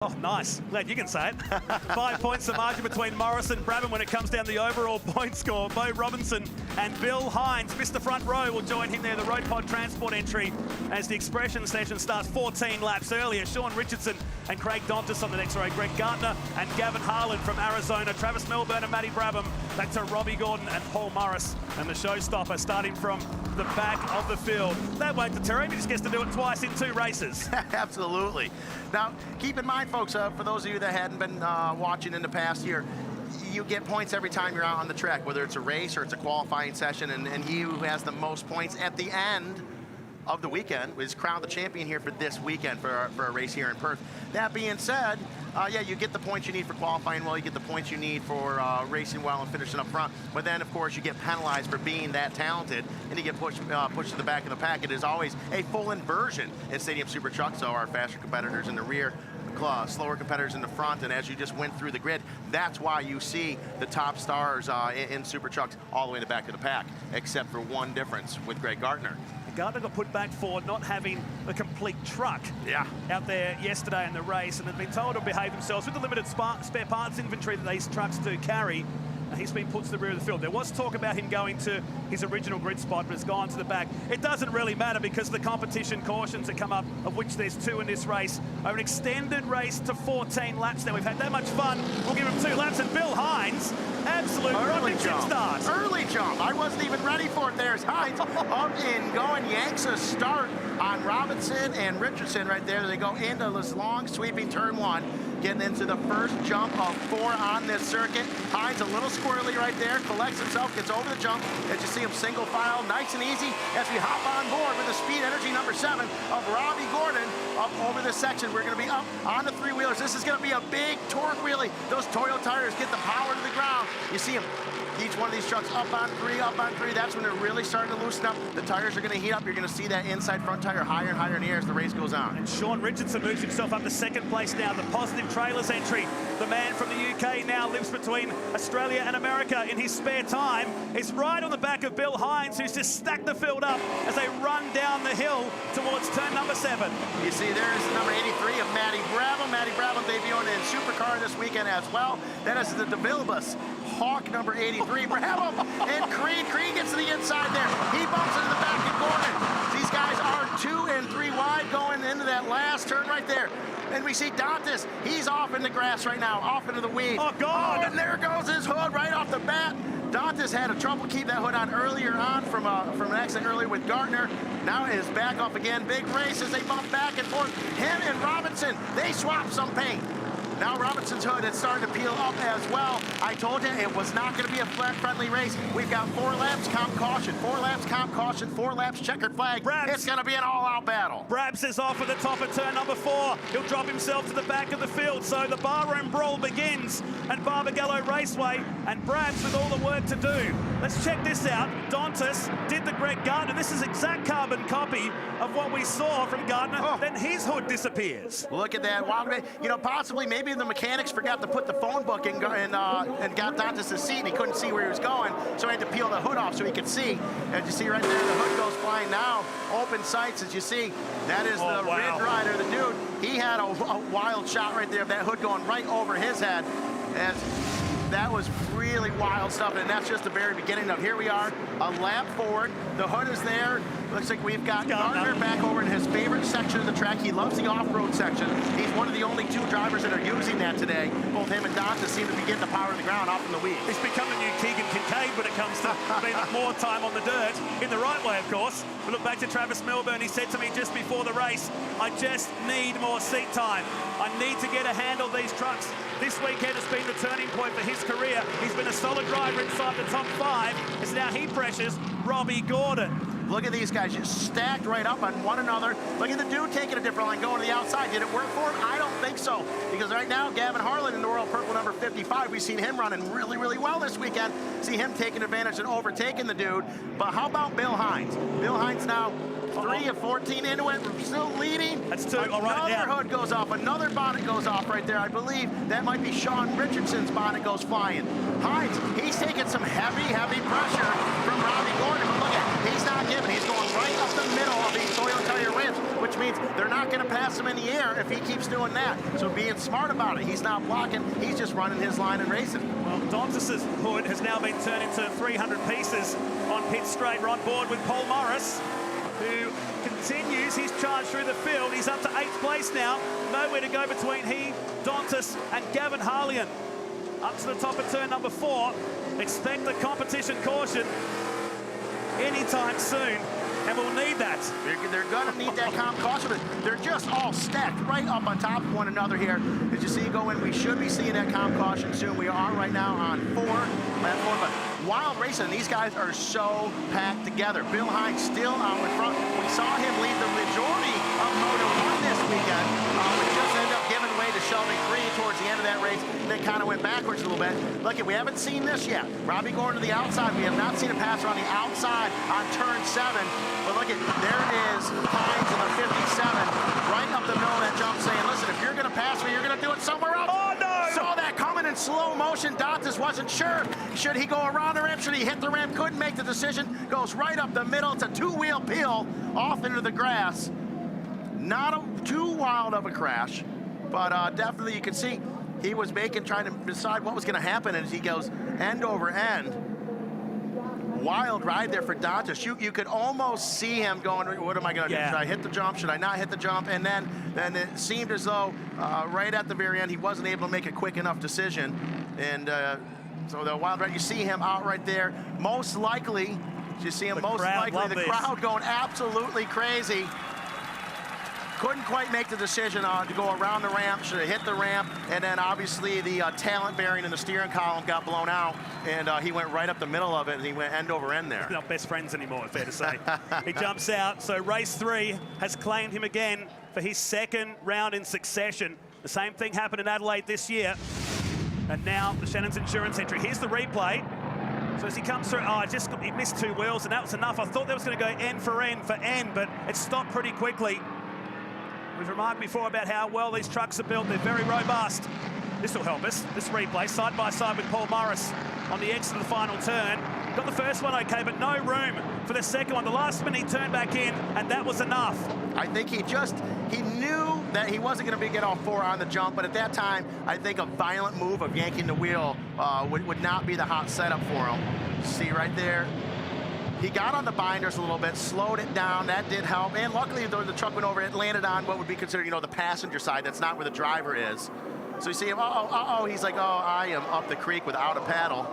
Oh, nice. Glad you can say it. 5 points the margin between Morris and Brabham when it comes down the overall point score. Bo Robinson and Bill Hines, Mr. Front Row, will join him there, the Road Pod Transport entry, as the expression session starts 14 laps earlier. Sean Richardson and Craig Dontis on the next row. Greg Gardner and Gavin Harlan from Arizona. Travis Milburn and Matty Brabham. Back to Robbie Gordon and Paul Morris. And the showstopper starting from the back of the field. That won't deter him. He just gets to do it twice in 2 races. Absolutely. Now, keep in mind, folks, for those of you that hadn't been watching in the past year, you get points every time you're out on the track, whether it's a race or it's a qualifying session, and he who has the most points at the end of the weekend is crowned the champion here for this weekend for a race here in Perth. That being said, yeah, you get the points you need for qualifying well, you get the points you need for racing well and finishing up front, but then of course you get penalized for being that talented and you get pushed to the back of the pack. It is always a full inversion in Stadium Super Truck, so our faster competitors in the rear, slower competitors in the front, and as you just went through the grid, that's why you see the top stars in Super Trucks all the way in the back of the pack, except for one difference with Greg Gardner. Gardner got put back for not having a complete truck out there yesterday in the race, and had been told to behave themselves with the limited spare parts inventory that these trucks do carry. He's been put to the rear of the field. There was talk about him going to his original grid spot, but it's gone to the back. It doesn't really matter because of the competition cautions that come up, of which there's 2 in this race. Over an extended race to 14 laps now. We've had that much fun. We'll give him 2 laps. And Bill Hines, absolute early jump. Start. Early jump. I wasn't even ready for it. There's Hines up and going. Yanks a start on Robinson and Richardson right there. They go into this long sweeping turn 1. Getting into the first jump of 4 on this circuit. Hines a little squirrely right there, collects himself, gets over the jump. As you see him single file, nice and easy as we hop on board with the Speed Energy number 7 of Robbie Gordon up over this section. We're gonna be up on the 3-wheelers. This is gonna be a big torque wheelie. Those Toyo tires get the power to the ground. You see him, each one of these trucks up on 3, up on 3. That's when they're really starting to loosen up. The tires are gonna heat up. You're gonna see that inside front tire higher and higher in the air as the race goes on. And Sean Richardson moves himself up to 2nd place now. The Positive Trailers entry. The man from the UK now lives between Australia and America in his spare time. He's right on the back of Bill Hines, who's just stacked the field up as they run down the hill towards turn number 7. You see there's number 83 of Matty Brabham. Matty Brabham debuting in Supercar this weekend as well. That is the DeVilbiss Hawk number 83. Brabham and Creed. Creed gets to the inside there. He bumps into the back of Gordon. These guys are 2 and 3 wide going into that last turn right there. And we see Dontis, he's off in the grass right now, off into the weeds. Oh, God! Oh, and there goes his hood right off the bat. Dontis had a trouble keep that hood on earlier on from an accident earlier with Gardner. Now it is back off again. Big race as they bump back and forth. Him and Robinson, they swap some paint. Now Robinson's hood is starting to peel up as well. I told you it was not going to be a friendly race. We've got 4 laps, comp caution. 4 laps, comp caution. 4 laps, checkered flag. Brabs. It's going to be an all-out battle. Brabs is off at the top of turn number 4. He'll drop himself to the back of the field. So the barroom brawl begins at Barbagallo Raceway, and Brabs with all the work to do. Let's check this out. Dontis did the Greg Gardner. This is exact carbon copy of what we saw from Gardner. Oh. Then his hood disappears. Look at that. You know, possibly maybe the mechanics forgot to put the phone book in and got Dontis' seat, and he couldn't see where he was going, so he had to peel the hood off so he could see. As you see right there, the hood goes flying now. Open sights, as you see. That is the Ridge Rider, the dude. He had a wild shot right there of that hood going right over his head. And that was really wild stuff, and that's just the very beginning of, here we are, a lap forward. The hood is there. Looks like we've got Gardner back over in his favorite section of the track. He loves the off-road section. He's one of the only 2 drivers that are using that today. Both him and Dontis seem to be getting the power of the ground off in the weeds. He's become the new Keegan Kincaid when it comes to being more time on the dirt, in the right way, of course. We look back to Travis Milburn. He said to me just before the race, I just need more seat time. I need to get a handle of these trucks. This weekend has been the turning point for his career. He's been a solid driver inside the top 5. As now he pressures Robbie Gordon. Look at these guys just stacked right up on one another. Look at the dude taking a different line, going to the outside. Did it work for him? I don't think so. Because right now, Gavin Harlan in the Royal Purple number 55, we've seen him running really, really well this weekend. See him taking advantage and overtaking the dude. But how about Bill Hines? Bill Hines now 3 of 14 into it, still leading. That's 2. Another hood goes off, another bonnet goes off right there. I believe that might be Sean Richardson's bonnet goes flying. Hines, he's taking some heavy, heavy pressure from Robbie Gordon. But look at, he's not giving. He's going right up the middle of these Toyo tire rims. which means they're not going to pass him in the air if he keeps doing that. So being smart about it. He's not blocking. He's just running his line and racing. Well, Dontis's hood has now been turned into 300 pieces on pit straight. We're on board with Paul Morris, who continues his charge through the field. He's up to 8th place now. Nowhere to go between he, Dontis, and Gavin Harlian. Up to the top of turn number 4. Expect the competition caution anytime soon, and we'll need that. They're going to need that caution, but they're just all stacked right up on top of one another here. As you see go in, we should be seeing that caution soon. We are right now on 4, lap 4, but wild racing. These guys are so packed together. Bill Hines still out in front. We saw him lead the majority of Moto 1 this weekend, which just ended up giving way to Sheldon Creed towards the end of that race, and then kind of went backwards a little bit. Look, we haven't seen this yet. Robbie going to the outside. We have not seen a passer on the outside on turn 7. But look at, there is Hines in the 57, right up the middle of that jump saying, listen, if you're going to pass me, you're going to do it somewhere else. Oh, no! Saw that coming in slow motion. Dontis wasn't sure. Should he go around the ramp? Should he hit the ramp? Couldn't make the decision. Goes right up the middle. It's a 2-wheel peel off into the grass. Not too wild of a crash, but definitely you can see he was trying to decide what was going to happen, and as he goes end over end. Wild ride there for Dontis. You could almost see him going, what am I going to do? Should I hit the jump? Should I not hit the jump? And then it seemed as though right at the very end, he wasn't able to make a quick enough decision. And so the wild ride, you see him out right there. Most likely, you see him the crowd going absolutely crazy. Couldn't quite make the decision to go around the ramp, should have hit the ramp, and then obviously the talent bearing in the steering column got blown out, and he went right up the middle of it, and he went end over end there. They're not best friends anymore, fair to say. He jumps out, so race 3 has claimed him again for his 2nd round in succession. The same thing happened in Adelaide this year, and now the Shannon's Insurance entry. Here's the replay. So as he comes through, he missed 2 wheels, and that was enough. I thought that was going to go end for end, but it stopped pretty quickly. We've remarked before about how well these trucks are built. They're very robust. This will help us. This replay, side by side with Paul Morris on the exit of the final turn. Got the first one okay, but no room for the second one. The last minute he turned back in, and that was enough. I think he knew that he wasn't going to get all 4 on the jump, but at that time, I think a violent move of yanking the wheel would not be the hot setup for him. See right there. He got on the binders a little bit, slowed it down. That did help. And luckily, the truck went over, it landed on what would be considered, the passenger side. That's not where the driver is. So you see him, he's like, I am up the creek without a paddle.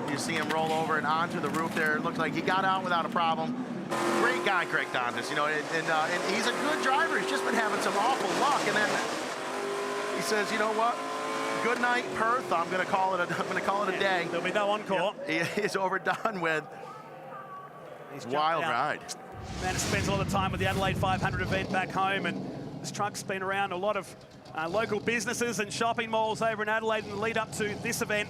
You see him roll over and onto the roof there. It looks like he got out without a problem. Great guy, Craig Dontis, and he's a good driver. He's just been having some awful luck. And then he says, you know what? Good night, Perth. I'm going to call it a day. There'll be no encore. Yeah, he's overdone with. Wild ride. Man spends a lot of time with the Adelaide 500 event back home, and this truck's been around a lot of local businesses and shopping malls over in Adelaide in the lead up to this event.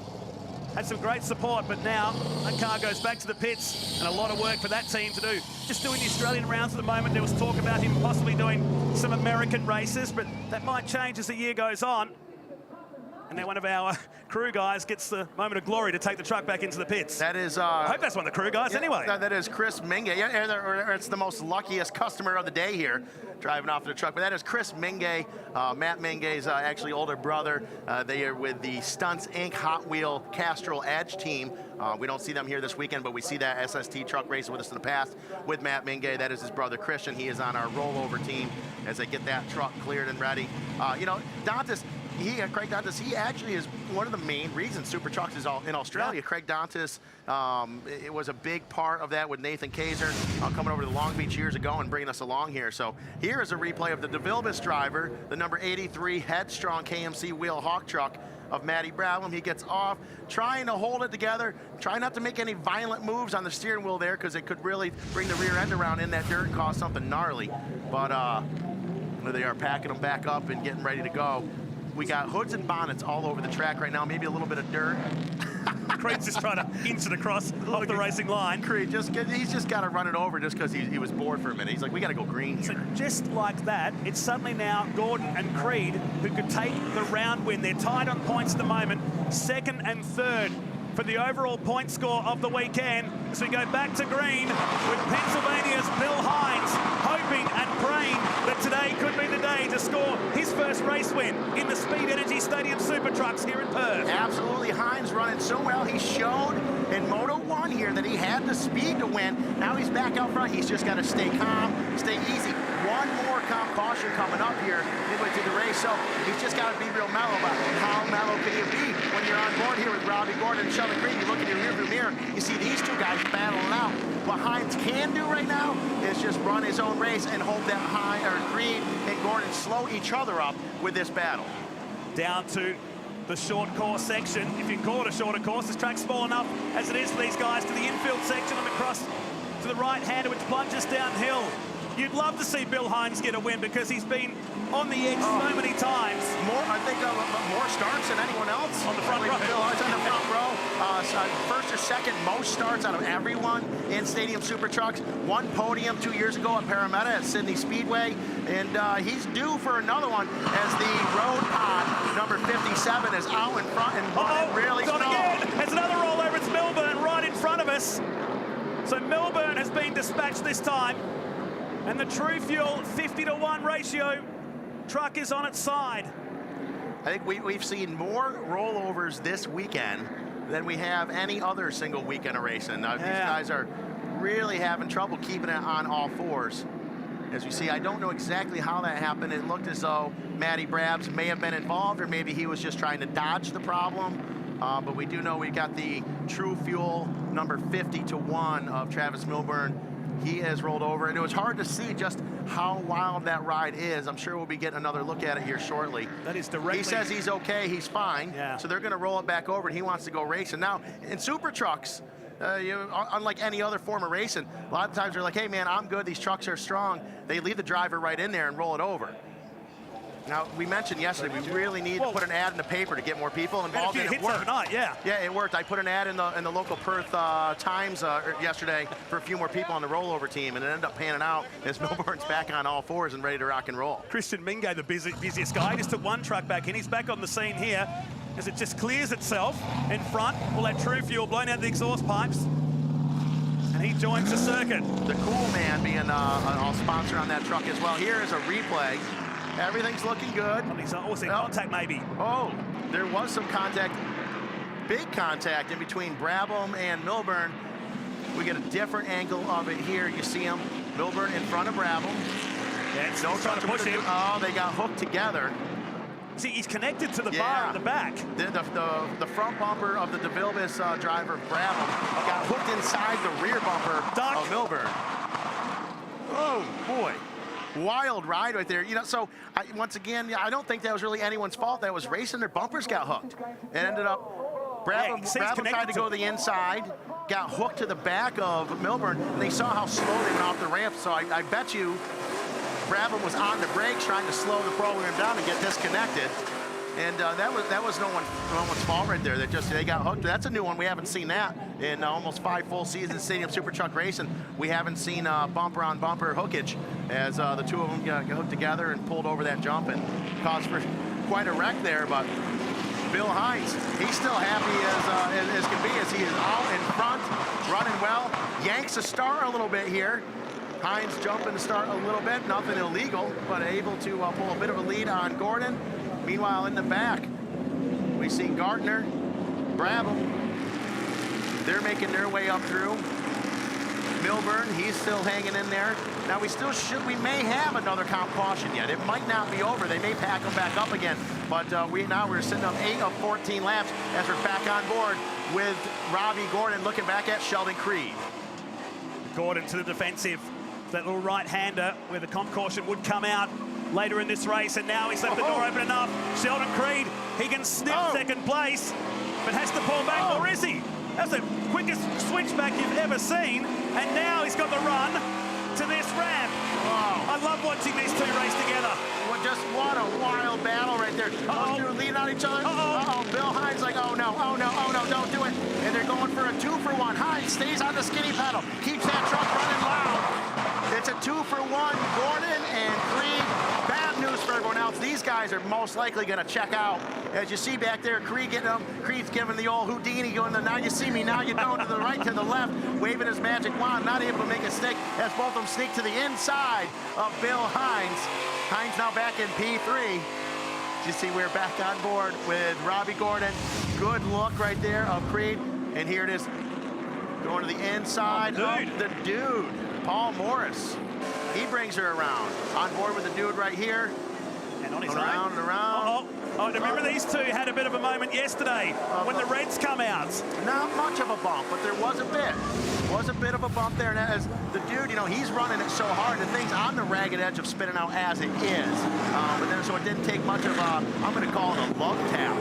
Had some great support, but now that car goes back to the pits, and a lot of work for that team to do. Just doing the Australian rounds at the moment. There was talk about him possibly doing some American races, but that might change as the year goes on. And then one of our crew guys gets the moment of glory to take the truck back into the pits. That is... I hope that's one of the crew guys anyway. That is Chris Minge. Yeah, it's the most luckiest customer of the day here, driving off the truck. But that is Chris Minge, Matt Minge's actually older brother. They are with the Stunts Inc. Hot Wheel Castrol Edge team. We don't see them here this weekend, but we see that SST truck racing with us in the past with Matt Minge. That is his brother Christian. He is on our rollover team as they get that truck cleared and ready. Dontis, Craig Dontis, he actually is one of the main reasons Super Trucks is in Australia. Yeah. Craig Dontis, it was a big part of that with Nathan Kaiser coming over to Long Beach years ago and bringing us along here. So here is a replay of the DeVilbiss driver, the number 83 Headstrong KMC wheel hawk truck of Matty Bradlam. He gets off, trying to hold it together, try not to make any violent moves on the steering wheel there because it could really bring the rear end around in that dirt and cause something gnarly. But they are packing them back up and getting ready to go. We got hoods and bonnets all over the track right now, maybe a little bit of dirt. Creed's just trying to inch it across off the racing line. Creed, he's just got to run it over just because he was bored for a minute. He's like, we got to go green here. So just like that, it's suddenly now Gordon and Creed who could take the round win. They're tied on points at the moment, 2nd and 3rd for the overall point score of the weekend. as we go back to green with Pennsylvania's Bill Hines hoping and praying that today could be the day to score his first race win in the Speed Energy Stadium Super Trucks here in Perth. Absolutely, Hines running so well. He showed in Moto 1 here that he had the speed to win. Now he's back out front. He's just got to stay calm, stay easy. One more comp caution coming up here midway through the race, so he's just got to be real mellow about it. How mellow can you be when you're on board here with Robbie Gordon and Sheldon Creed? You look in your rearview mirror, you see these two guys battling out. What Hines can do right now is just run his own race and hope that Creed and Gordon slow each other up with this battle. Down to the short course section. If you can call it a shorter course, this track's small enough as it is for these guys, to the infield section and across to the right-hander, which plunges downhill. You'd love to see Bill Hines get a win because he's been on the edge so many times. I think more starts than anyone else. On the front row. Bill Hines on the front row. First or second most starts out of everyone in Stadium Super Trucks. One podium 2 years ago at Parramatta at Sydney Speedway. And he's due for another one as the road pod number 57 is out in front and running really slow. There's another rollover. It's Milburn right in front of us. So Milburn has been dispatched this time. And the True Fuel 50-to-1 ratio truck is on its side. I think we've seen more rollovers this weekend than we have any other single weekend of racing. Now, these guys are really having trouble keeping it on all fours. As you see, I don't know exactly how that happened. It looked as though Matty Brabs may have been involved, or maybe he was just trying to dodge the problem. But we do know we got the True Fuel number 50-to-1 of Travis Milburn. He has rolled over, and it was hard to see just how wild that ride is. I'm sure we'll be getting another look at it here shortly. That is directly... He says he's okay, he's fine. Yeah. So they're going to roll it back over, and he wants to go racing. Now, in Super Trucks, unlike any other form of racing, a lot of times they're like, hey, man, I'm good. These trucks are strong. They leave the driver right in there and roll it over. Now, we mentioned yesterday, we really need to put an ad in the paper to get more people involved, and it worked. Yeah, it worked. I put an ad in the local Perth Times yesterday for a few more people on the rollover team, and it ended up panning out as Milburn's back on all fours and ready to rock and roll. Christian Mingo, the busiest guy, just took one truck back in. He's back on the scene here as it just clears itself in front. All that True Fuel blowing out the exhaust pipes. And he joins the circuit. The Cool Man being a sponsor on that truck as well. Here is a replay. Everything's looking good. Contact maybe. Oh, there was some contact, big contact in between Brabham and Milburn. We get a different angle of it here. You see him, Milburn in front of Brabham. Yeah, no trying to push him. Oh, they got hooked together. See, he's connected to the bar at the back. The front bumper of the DeVilbiss driver, Brabham, got hooked inside the rear bumper of Milburn. Oh, boy. Wild ride right there. So once again, I don't think that was really anyone's fault. That was racing. Their bumpers got hooked. And ended up, Brabham tried to go to the inside, got hooked to the back of Milburn, and they saw how slow they went off the ramp. So I bet you Brabham was on the brakes trying to slow the program down and get disconnected. And that was no one's fault right there. They got hooked. That's a new one. We haven't seen that in almost 5 full seasons Stadium Super Truck racing. We haven't seen bumper on bumper hookage as the two of them got hooked together and pulled over that jump and caused for quite a wreck there. But Bill Hines, he's still happy as can be as he is out in front, running well. Yanks a start a little bit here. Hines jumping to start a little bit, nothing illegal, but able to pull a bit of a lead on Gordon. Meanwhile, in the back, we see Gardner, Brabham. They're making their way up through. Milburn, he's still hanging in there. Now, we may have another comp caution yet. It might not be over. They may pack them back up again. But we're sitting up 8 of 14 laps as we're back on board with Robbie Gordon looking back at Sheldon Creed. Gordon to the defensive. That little right-hander where the comp caution would come out later in this race, and now he's left the door open enough. Sheldon Creed, he can sniff second place, but has to pull back, or is he? That's the quickest switchback you've ever seen, and now he's got the run to this ramp. I love watching these two race together. Well, just what a wild battle right there. Those two leaning on each other. Bill Hines like, oh no, don't do it. And they're going for a 2-for-1. Hines stays on the skinny pedal, keeps that truck running loud. It's a 2-for-1. Gordon and Creed battle. news for everyone else. These guys are most likely going to check out. As you see back there, Creed getting them. Creed's giving the old Houdini going, now you see me, now you're going to the right, to the left, waving his magic wand, not able to make a stick as both of them sneak to the inside of Bill Hines. Hines now back in P3. You see we're back on board with Robbie Gordon. Good look right there of Creed. And here it is, going to the inside of the dude, Paul Morris. He brings her around. On board with the dude right here. And on his around and around. Remember these two had a bit of a moment yesterday when the Reds come out. Not much of a bump, but there was a bit. Was a bit of a bump there. And as the dude, you know, he's running it so hard, the thing's on the ragged edge of spinning out as it is. But then, so it didn't take much of a, I'm going to call it a love tap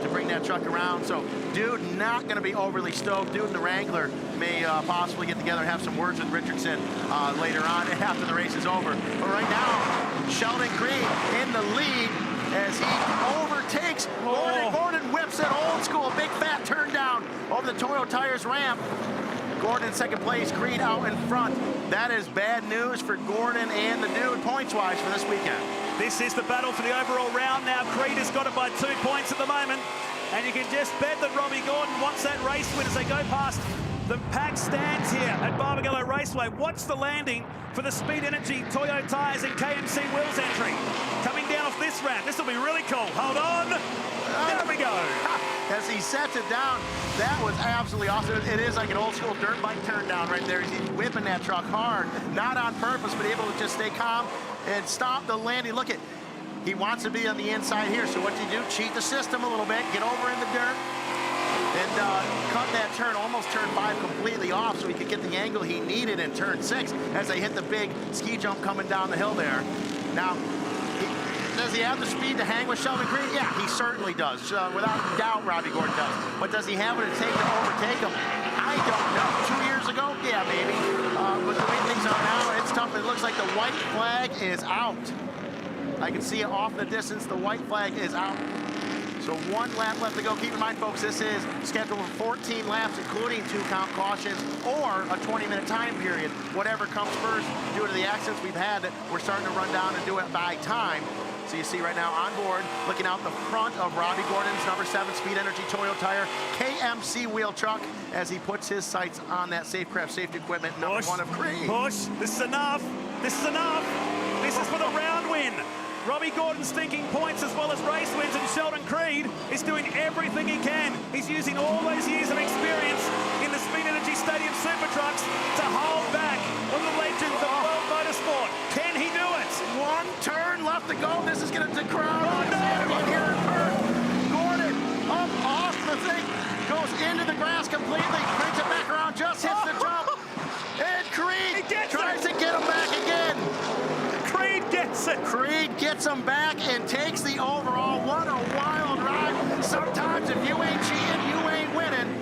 to bring that truck around. So, dude, not going to be overly stoked. Dude and the Wrangler may possibly get together and have some words with Richardson later on after the race is over. But right now, Sheldon Creed in the lead as he overtakes Gordon. Gordon whips it old school, big fat turn down over the Toyo Tires ramp. Gordon in second place, Creed out in front. That is bad news for Gordon and the dude points-wise for this weekend. This is the battle for the overall round now. Creed has got it by 2 points at the moment. And you can just bet that Robbie Gordon wants that race win as they go past the pack stands here at Barbagallo Raceway. Watch the landing for the Speed Energy Toyo Tires and KMC Wheels entry. Coming down off this ramp. This will be really cool. Hold on. There we go. As he sets it down, that was absolutely awesome. It is like an old school dirt bike turn down right there. He's whipping that truck hard, not on purpose, but able to just stay calm and stop the landing. Look at, he wants to be on the inside here. So what do you do? Cheat the system a little bit, get over in the dirt, and cut that turn, almost turn 5 completely off so he could get the angle he needed in turn 6 as they hit the big ski jump coming down the hill there. Now, does he have the speed to hang with Sheldon Creed? Yeah, he certainly does. Without doubt, Robbie Gordon does. But does he have what it takes to overtake him? I don't know. 2 years ago? Yeah, maybe. But the way things are now, it's tough. It looks like the white flag is out. I can see it off in the distance. The white flag is out. So 1 lap left to go. Keep in mind, folks, this is scheduled for 14 laps, including 2 count cautions or a 20-minute time period. Whatever comes first, due to the accidents we've had, we're starting to run down and do it by time. So you see right now on board, looking out the front of Robbie Gordon's number 7 Speed Energy Toyo Tire KMC wheel truck as he puts his sights on that Safecraft safety equipment, number 1 of Creed. Push. This is enough. This is enough. This is for the round win. Robbie Gordon's thinking points as well as race wins, and Sheldon Creed is doing everything he can. He's using all those years of experience in the Speed Energy Stadium Super Trucks to hold back on the legends of world motorsport. Can he do it? 1 turn left to go. This is going to crowd. Oh, no! Here in Perth. Gordon up off the thing, goes into the grass completely, brings it back around, just hits the jump. And Creed tries to get him back again. Creed gets it. Creed gets him back and takes the overall. What a wild ride. Sometimes if you ain't cheating, you ain't winning.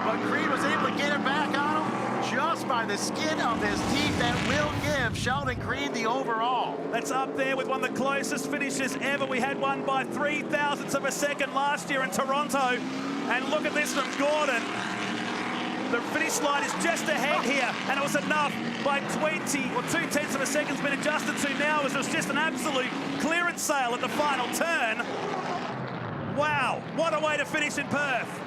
But Creed was able to get it back on him just by the skin of his teeth. That will give Sheldon Creed the overall. That's up there with one of the closest finishes ever. We had one by 0.03 of a second last year in Toronto. And look at this from Gordon. The finish line is just ahead here, and it was enough by 20 or 0.2 of a second's been adjusted to now as it was just an absolute clearance sale at the final turn. Wow, what a way to finish in Perth.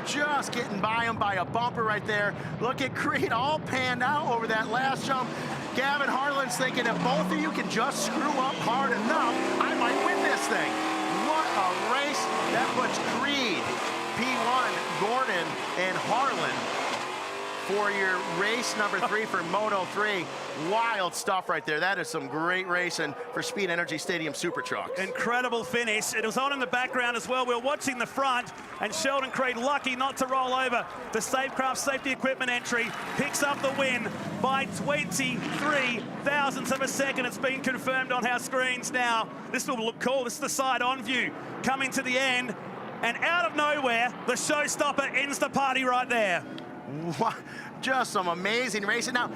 Just getting by him by a bumper right there. Look at Creed all panned out over that last jump. Gavin Harlan's thinking if both of you can just screw up hard enough, I might win this thing. What a race. That puts Creed, P1, Gordon, and Harlan for your race number 3 for Moto 3. Wild stuff right there. That is some great racing for Speed Energy Stadium Super Trucks. Incredible finish. It was on in the background as well. We were watching the front, and Sheldon Creed, lucky not to roll over the Safecraft safety equipment entry, picks up the win by 23,000ths of a second. It's been confirmed on our screens now. This will look cool. This is the side-on view coming to the end. And out of nowhere, the showstopper ends the party right there. Just some amazing racing. Now,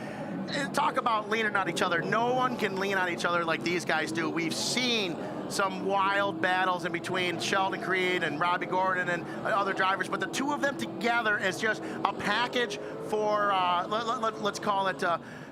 talk about leaning on each other. No one can lean on each other like these guys do. We've seen some wild battles in between Sheldon Creed and Robbie Gordon and other drivers, but the two of them together is just a package for, let's call it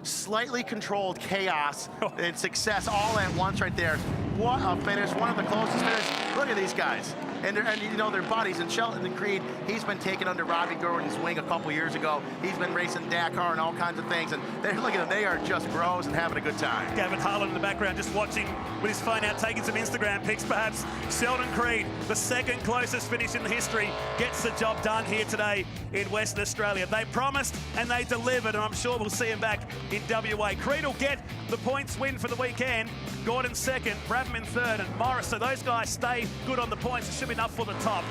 slightly controlled chaos and success all at once right there. what a finish, one of the closest finishes. Look at these guys. And you know, their buddies, and Shelton and Creed, he's been taken under Robbie Gordon's wing a couple years ago. He's been racing Dakar and all kinds of things, and look at them, they are just bros and having a good time. Gavin Harlan in the background just watching with his phone out, taking some Instagram pics perhaps. Sheldon Creed, the second closest finish in the history, gets the job done here today in Western Australia. They promised and they delivered, and I'm sure we'll see him back in WA. Creed will get the points win for the weekend. Gordon second, Brabham in third, and Morris. So those guys stay good on the points. It should be enough for the top.